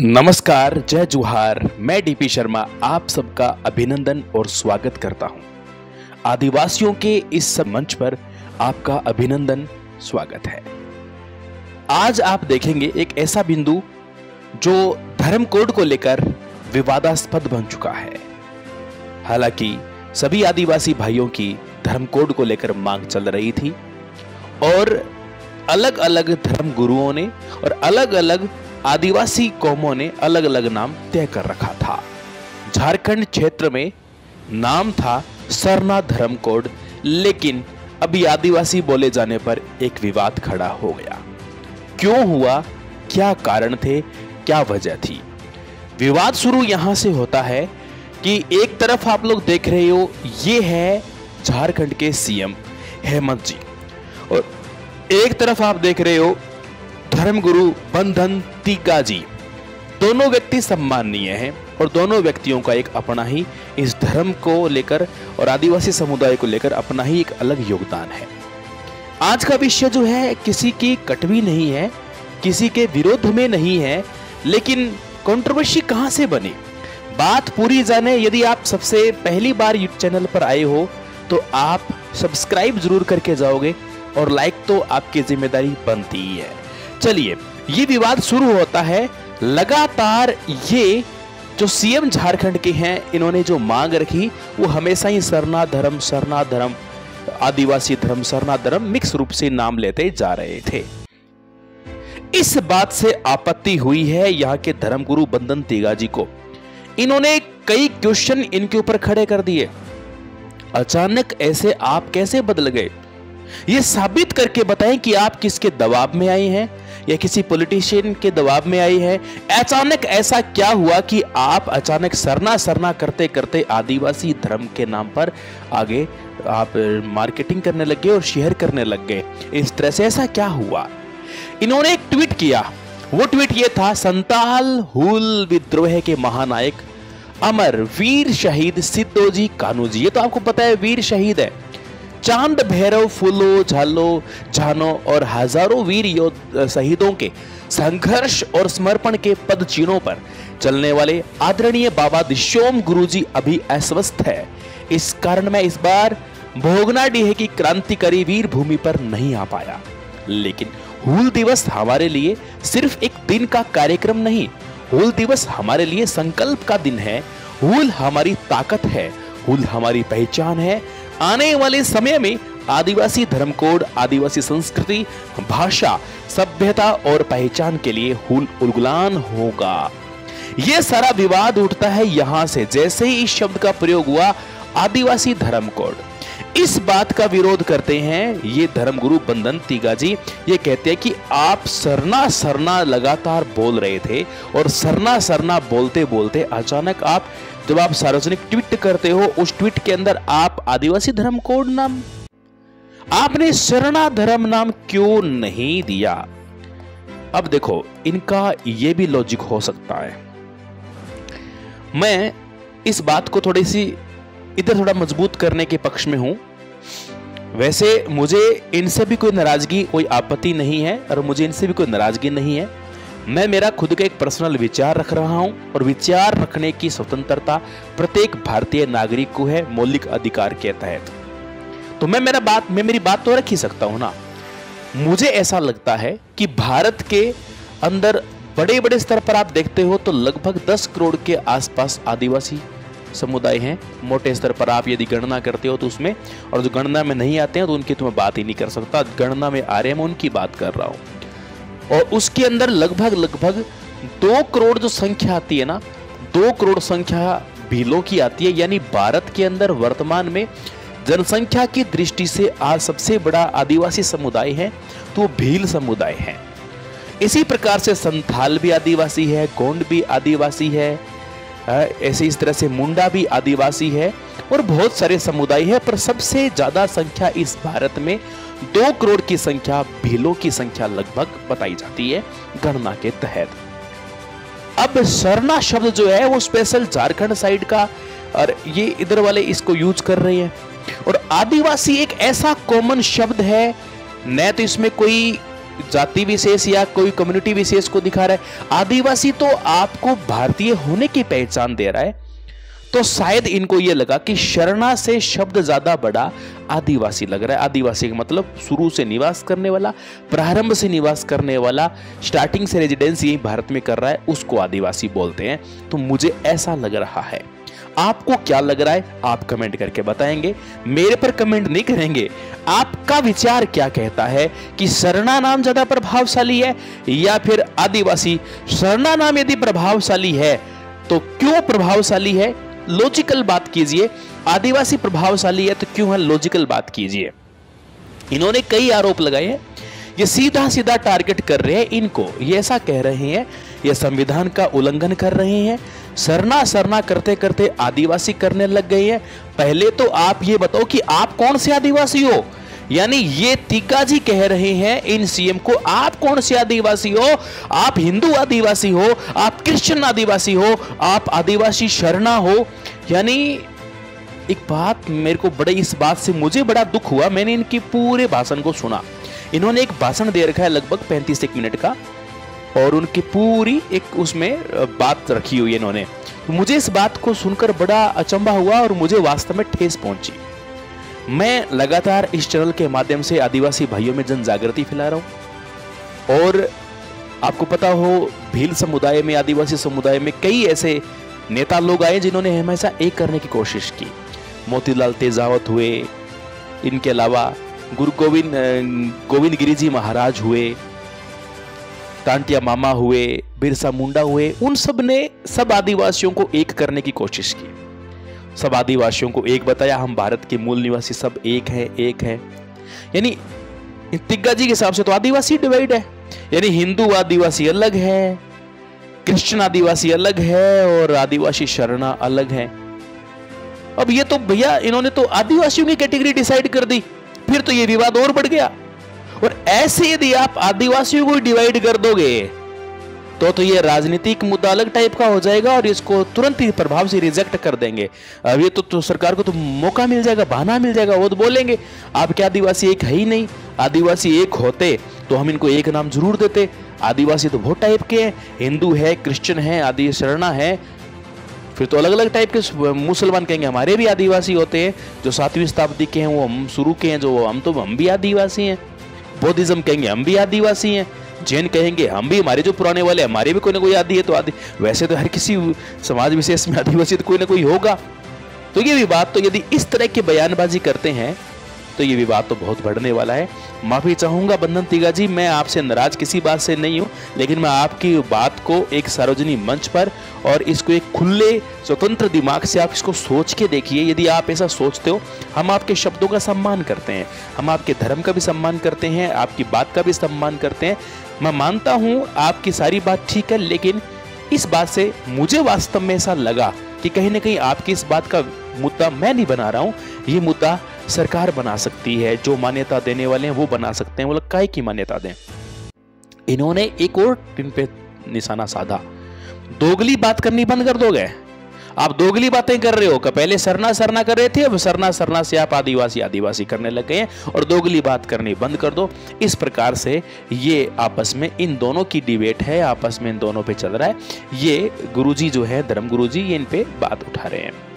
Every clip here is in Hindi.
नमस्कार, जय जोहार। मैं डीपी शर्मा आप सबका अभिनंदन और स्वागत करता हूं। आदिवासियों के इस मंच पर आपका अभिनंदन स्वागत है। आज आप देखेंगे एक ऐसा बिंदु जो धर्म कोड को लेकर विवादास्पद बन चुका है। हालांकि सभी आदिवासी भाइयों की धर्म कोड को लेकर मांग चल रही थी और अलग अलग धर्म गुरुओं ने और अलग अलग आदिवासी कौमों ने अलग अलग नाम तय कर रखा था। झारखंड क्षेत्र में नाम था सरना धर्म कोड, लेकिन अभी आदिवासी बोले जाने पर एक विवाद खड़ा हो गया। क्यों हुआ, क्या कारण थे, क्या वजह थी? विवाद शुरू यहां से होता है कि एक तरफ आप लोग देख रहे हो, ये है झारखंड के सीएम हेमंत जी, और एक तरफ आप देख रहे हो धर्मगुरु बंधन तिग्गा जी। दोनों व्यक्ति सम्माननीय हैं और दोनों व्यक्तियों का एक अपना ही इस धर्म को लेकर और आदिवासी समुदाय को लेकर अपना ही एक अलग योगदान है। आज का विषय जो है किसी की कटवी नहीं है, किसी के विरोध में नहीं है, लेकिन कंट्रोवर्सी कहां से बनी, बात पूरी जाने। यदि आप सबसे पहली बार यूट्यूब चैनल पर आए हो तो आप सब्सक्राइब जरूर करके जाओगे और लाइक तो आपकी जिम्मेदारी बनती ही है। चलिए, ये विवाद शुरू होता है। लगातार ये जो सीएम झारखंड के हैं, इन्होंने जो मांग रखी वो हमेशा ही सरना धर्म, आदिवासी धर्म, सरना धर्म मिक्स रूप से नाम लेते जा रहे थे। इस बात से आपत्ति हुई है यहाँ के धर्मगुरु बंधन तिग्गा जी को। इन्होंने कई क्वेश्चन इनके ऊपर खड़े कर दिए। अचानक ऐसे आप कैसे बदल गए? ये साबित करके बताएं कि आप किसके दबाव में आए हैं या किसी पॉलिटिशियन के दबाव में आई है। अचानक ऐसा क्या हुआ कि आप अचानक सरना करते करते आदिवासी धर्म के नाम पर आगे आप मार्केटिंग करने लग गए और शेयर करने लग गए? इस तरह से ऐसा क्या हुआ? इन्होंने एक ट्वीट किया। वो ट्वीट ये था, संताल हुल विद्रोह के महानायक अमर वीर शहीद सिद्धोजी कान्हू जी। ये तो आपको पता है, वीर शहीद है। चांद भैरव फूलो झालो जानो और हजारों वीर शहीदों के संघर्ष और समर्पण के पद चिन्हों पर चलने वाले आदरणीय बाबा दिशोम गुरुजी अभी अस्वस्थ है। इस कारण मैं इस बार भोगनाडीह की क्रांतिकारी वीर भूमि पर नहीं आ पाया। लेकिन हूल दिवस हमारे लिए सिर्फ एक दिन का कार्यक्रम नहीं, हूल दिवस हमारे लिए संकल्प का दिन है। हूल हमारी ताकत है, हूल हमारी पहचान है। आने वाले समय में आदिवासी धर्म कोड, आदिवासी संस्कृति, भाषा, सभ्यता और पहचान के लिए हूल उलगुलान होगा। यह सारा विवाद उठता है यहां से, जैसे ही इस शब्द का प्रयोग हुआ आदिवासी धर्म कोड। इस बात का विरोध करते हैं ये धर्मगुरु बंधन तिग्गा जी। ये कहते हैं कि आप सरना लगातार बोल रहे थे और सरना बोलते बोलते अचानक आप जब आप सार्वजनिक ट्वीट करते हो, उस ट्वीट के अंदर आप आदिवासी धर्म कोड नाम, आपने सरना धर्म नाम क्यों नहीं दिया? अब देखो, इनका यह भी लॉजिक हो सकता है। मैं इस बात को थोड़ी सी इधर थोड़ा मजबूत करने के पक्ष में हूं। वैसे मुझे इनसे भी कोई नाराजगी, कोई आपत्ति नहीं है और मुझे इनसे भी कोई नाराजगी नहीं है। मैं मेरा खुद का एक पर्सनल विचार रख रहा हूं और विचार रखने की स्वतंत्रता प्रत्येक भारतीय नागरिक को है, मौलिक अधिकार के तहत। तो मैं मेरी बात तो रख ही सकता हूं ना। मुझे ऐसा लगता है कि भारत के अंदर बड़े बड़े स्तर पर आप देखते हो तो लगभग 10 करोड़ के आसपास आदिवासी समुदाय हैं। मोटे स्तर पर आप यदि गणना करते हो तो उसमें, और जो गणना में नहीं आते हैं तो उनकी तो मैं बात ही नहीं कर सकता। गणना में आ रहे हैं, मैं उनकी बात कर रहा हूं। और उसके अंदर लगभग 2 करोड़ जो संख्या आती है ना, 2 करोड़ संख्या भीलों की आती है। यानी भारत के अंदर वर्तमान में जनसंख्या की दृष्टि से आज सबसे बड़ा आदिवासी समुदाय है तो भील समुदाय है। इसी प्रकार से संथाल भी आदिवासी है, गोंड भी आदिवासी है, ऐसे इस तरह से मुंडा भी आदिवासी है और बहुत सारे समुदाय है। पर सबसे ज्यादा संख्या इस भारत में 2 करोड़ की संख्या भीलों की संख्या लगभग बताई जाती है गणना के तहत। अब सरना शब्द जो है वो स्पेशल झारखंड साइड का, और ये इधर वाले इसको यूज कर रहे हैं। और आदिवासी एक ऐसा कॉमन शब्द है, न तो इसमें कोई जाति विशेष या कोई कम्युनिटी विशेष को दिखा रहा है। आदिवासी तो आपको भारतीय होने की पहचान दे रहा है। तो शायद इनको यह लगा कि शरणा से शब्द ज्यादा बड़ा आदिवासी लग रहा है। आदिवासी का मतलब शुरू से निवास करने वाला, प्रारंभ से निवास करने वाला, स्टार्टिंग से रेजिडेंस यही भारत में कर रहा है, उसको आदिवासी बोलते हैं। तो मुझे ऐसा लग रहा है। आपको क्या लग रहा है आप कमेंट करके बताएंगे, मेरे पर कमेंट नहीं करेंगे। आपका विचार क्या कहता है कि शरणा नाम ज्यादा प्रभावशाली है या फिर आदिवासी? शरणा नाम यदि प्रभावशाली है तो क्यों प्रभावशाली है, लॉजिकल बात कीजिए। आदिवासी प्रभावशाली है तो क्यों है, लॉजिकल बात कीजिए। इन्होंने कई आरोप लगाए हैं, ये सीधा सीधा टारगेट कर रहे हैं इनको। ये ऐसा कह रहे हैं ये संविधान का उल्लंघन कर रहे हैं, सरना सरना करते करते आदिवासी करने लग गए हैं। पहले तो आप ये बताओ कि आप कौन से आदिवासी हो? यानी ये तिग्गा जी कह रहे हैं इन सीएम को, आप कौन से आदिवासी हो? आप हिंदू आदिवासी हो, आप क्रिश्चियन आदिवासी हो, आप आदिवासी शरणा हो? यानी एक बात मेरे को बड़े, इस बात से मुझे बड़ा दुख हुआ। मैंने इनके पूरे भाषण को सुना। इन्होंने एक भाषण दे रखा है लगभग 35 मिनट का, और उनकी पूरी एक उसमें बात रखी हुई है इन्होंने। तो मुझे इस बात को सुनकर बड़ा अचंभा हुआ और मुझे वास्तव में ठेस पहुंची। मैं लगातार इस चैनल के माध्यम से आदिवासी भाइयों में जन जागृति फैला रहा हूं, और आपको पता हो भील समुदाय में, आदिवासी समुदाय में कई ऐसे नेता लोग आए जिन्होंने हमेशा एक करने की कोशिश की। मोतीलाल तेजावत हुए, इनके अलावा गुरु गोविंद गिरी जी महाराज हुए, टांटिया मामा हुए, बिरसा मुंडा हुए। उन सब ने सब आदिवासियों को एक करने की कोशिश की, सब आदिवासियों को एक बताया, हम भारत के मूल निवासी सब एक हैं, एक हैं। यानी तिग्गा जी के हिसाब से तो आदिवासी डिवाइड है, यानी हिंदू आदिवासी अलग है, क्रिश्चियन आदिवासी अलग है और आदिवासी शरणा अलग है। अब ये तो भैया इन्होंने तो आदिवासियों की कैटेगरी डिसाइड कर दी, फिर तो ये विवाद और बढ़ गया। और ऐसे यदि आप आदिवासियों को डिवाइड कर दोगे तो ये राजनीतिक मुद्दा अलग टाइप का हो जाएगा और इसको तुरंत ही प्रभाव से रिजेक्ट कर देंगे। अब ये तो सरकार को तो मौका मिल जाएगा, बहाना मिल जाएगा, वो तो बोलेंगे आपके आदिवासी एक है ही नहीं। आदिवासी एक होते तो हम इनको एक नाम जरूर देते। आदिवासी तो बहुत टाइप के हैं, हिंदू है, क्रिश्चियन है, आदि शरणा है, फिर तो अलग अलग टाइप के। मुसलमान कहेंगे हमारे भी आदिवासी होते हैं, जो 7वीं शताब्दी के हैं वो हम शुरू के हैं, जो हम भी आदिवासी हैं। बौद्धिज्म कहेंगे हम भी आदिवासी हैं, जैन कहेंगे हम भी, हमारे जो पुराने वाले हमारे भी कोई ना कोई आदि है। तो आदि वैसे तो हर किसी समाज विशेष में आदिवासी तो कोई ना कोई होगा। तो ये विवाद तो यदि इस तरह की बयानबाजी करते हैं तो ये विवाद तो बहुत बढ़ने वाला है। माफी चाहूंगा बंधन तिग्गा जी, मैं आपसे नाराज किसी बात से नहीं हूं, लेकिन मैं आपकी बात को एक सार्वजनिक मंच पर और इसको एक खुले स्वतंत्र दिमाग से आप इसको सोच के देखिए। यदि आप ऐसा सोचते हो, हम आपके शब्दों का सम्मान करते हैं, हम आपके धर्म का भी सम्मान करते हैं, आपकी बात का भी सम्मान करते हैं। मैं मानता हूं आपकी सारी बात ठीक है, लेकिन इस बात से मुझे वास्तव में ऐसा लगा कि कहीं ना कहीं आपकी इस बात का मुद्दा मैं नहीं बना रहा हूं, ये मुद्दा सरकार बना सकती है, जो मान्यता देने वाले हैं वो बना सकते हैं। वो लोग काहे की मान्यता दें। इन्होंने एक और इन पे निशाना साधा, दोगली बात करनी बंद कर दोगे। आप दोगली बातें कर रहे हो, पहले सरना सरना कर रहे थे, अब सरना सरना से आप आदिवासी आदिवासी करने लग गए हैं और दोगली बात करनी बंद कर दो। इस प्रकार से ये आपस में इन दोनों की डिबेट है, आपस में इन दोनों पे चल रहा है। ये गुरुजी जो है धर्म गुरुजी, ये इन पे बात उठा रहे हैं।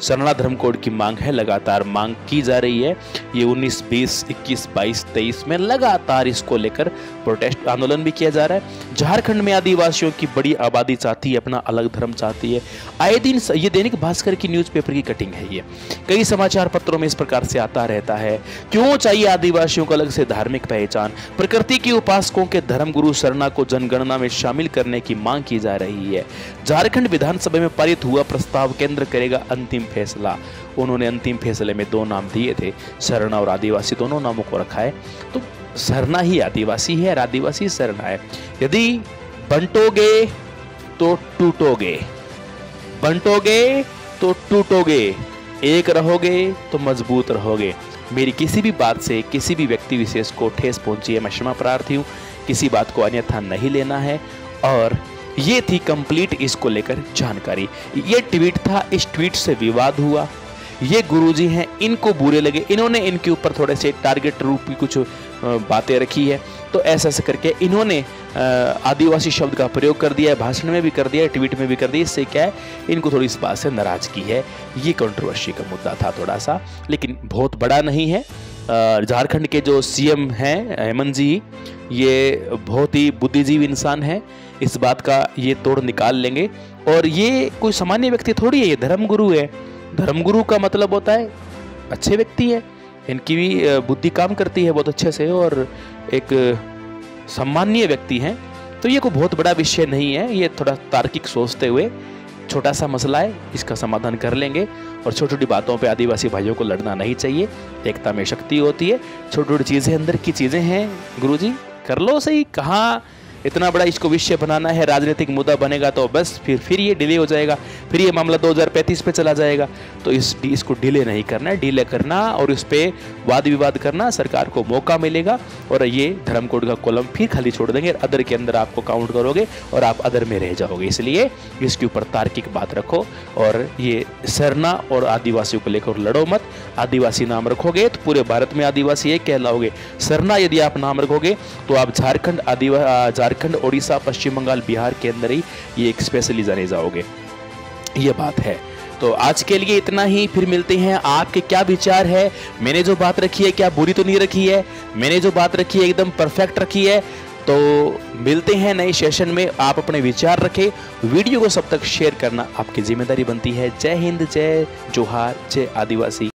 सरना धर्म कोड की मांग है, लगातार मांग की जा रही है। ये 19, 20, 21, 22, 23 में लगातार इसको लेकर प्रोटेस्ट आंदोलन भी किया जा रहा है। झारखंड में आदिवासियों की बड़ी आबादी चाहती है, अपना अलग धर्म चाहती है। आए दिन ये दैनिक भास्कर की न्यूज़पेपर की कटिंग है, ये कई समाचार पत्रों में इस प्रकार से आता रहता है। क्यों चाहिए आदिवासियों को अलग से धार्मिक पहचान? प्रकृति के उपासकों के धर्म गुरु सरना को जनगणना में शामिल करने की मांग की जा रही है। झारखंड विधानसभा में पारित हुआ प्रस्ताव केंद्र करेगा अंतिम फैसला। उन्होंने अंतिम फैसले में 2 नाम दिए थे, सरना और आदिवासी, दोनों नामों को रखा है। तो सरना ही आदिवासी है और आदिवासी सरना है। यदि बंटोगे तो टूटोगे, बंटोगे तो टूटोगे, एक रहोगे तो मजबूत रहोगे। मेरी किसी भी बात से किसी भी व्यक्ति विशेष को ठेस पहुंची है, मैं क्षमा प्रार्थी हूँ, किसी बात को अन्यथा नहीं लेना है। और ये थी कंप्लीट इसको लेकर जानकारी। ये ट्वीट था, इस ट्वीट से विवाद हुआ। ये गुरुजी हैं, इनको बुरे लगे, इन्होंने इनके ऊपर थोड़े से टारगेट रूप की कुछ बातें रखी है। तो ऐसा ऐसा करके इन्होंने आदिवासी शब्द का प्रयोग कर दिया है, भाषण में भी कर दिया है, ट्वीट में भी कर दिया। इससे क्या है, इनको थोड़ी इस बात से नाराजगी है। ये कंट्रोवर्सी का मुद्दा था थोड़ा सा, लेकिन बहुत बड़ा नहीं है। झारखंड के जो सीएम हैं हेमंत जी, ये बहुत ही बुद्धिजीवी इंसान है, इस बात का ये तोड़ निकाल लेंगे। और ये कोई सामान्य व्यक्ति थोड़ी है, ये धर्मगुरु है। धर्मगुरु का मतलब होता है अच्छे व्यक्ति है, इनकी भी बुद्धि काम करती है बहुत अच्छे से, और एक सम्मानीय व्यक्ति हैं। तो ये कोई बहुत बड़ा विषय नहीं है, ये थोड़ा तार्किक सोचते हुए छोटा सा मसला है, इसका समाधान कर लेंगे। और छोटी छोटी बातों पे आदिवासी भाइयों को लड़ना नहीं चाहिए, एकता में शक्ति होती है। छोटी छोटी चीज़ें अंदर की चीज़ें हैं, गुरुजी कर लो सही। कहाँ इतना बड़ा इसको विषय बनाना है, राजनीतिक मुद्दा बनेगा तो बस फिर ये डिले हो जाएगा, फिर ये मामला 2035 पे चला जाएगा। तो इसको डिले नहीं करना है, डिले करना और इस पर वाद विवाद करना, सरकार को मौका मिलेगा और ये धर्म कोड का कॉलम फिर खाली छोड़ देंगे, अदर के अंदर आपको काउंट करोगे और आप अदर में रह जाओगे। इसलिए इसके ऊपर तार्किक बात रखो और ये सरना और आदिवासियों को लेकर लड़ो मत। आदिवासी नाम रखोगे तो पूरे भारत में आदिवासी एक कहलाओगे। सरना यदि आप नाम रखोगे तो आप झारखंड, ओडिशा, पश्चिम बंगाल, बिहार के अंदर ही ये एक स्पेशली जाने जाओगे। ये बात है। तो आज के लिए इतना ही, फिर मिलते हैं। आपके क्या विचार है, मैंने जो बात रखी है क्या बुरी तो नहीं रखी है, मैंने जो बात रखी है एकदम परफेक्ट रखी है? तो मिलते हैं नए सेशन में। आप अपने विचार रखें, वीडियो को सब तक शेयर करना आपकी जिम्मेदारी बनती है। जय हिंद, जय जोहार, जय आदिवासी।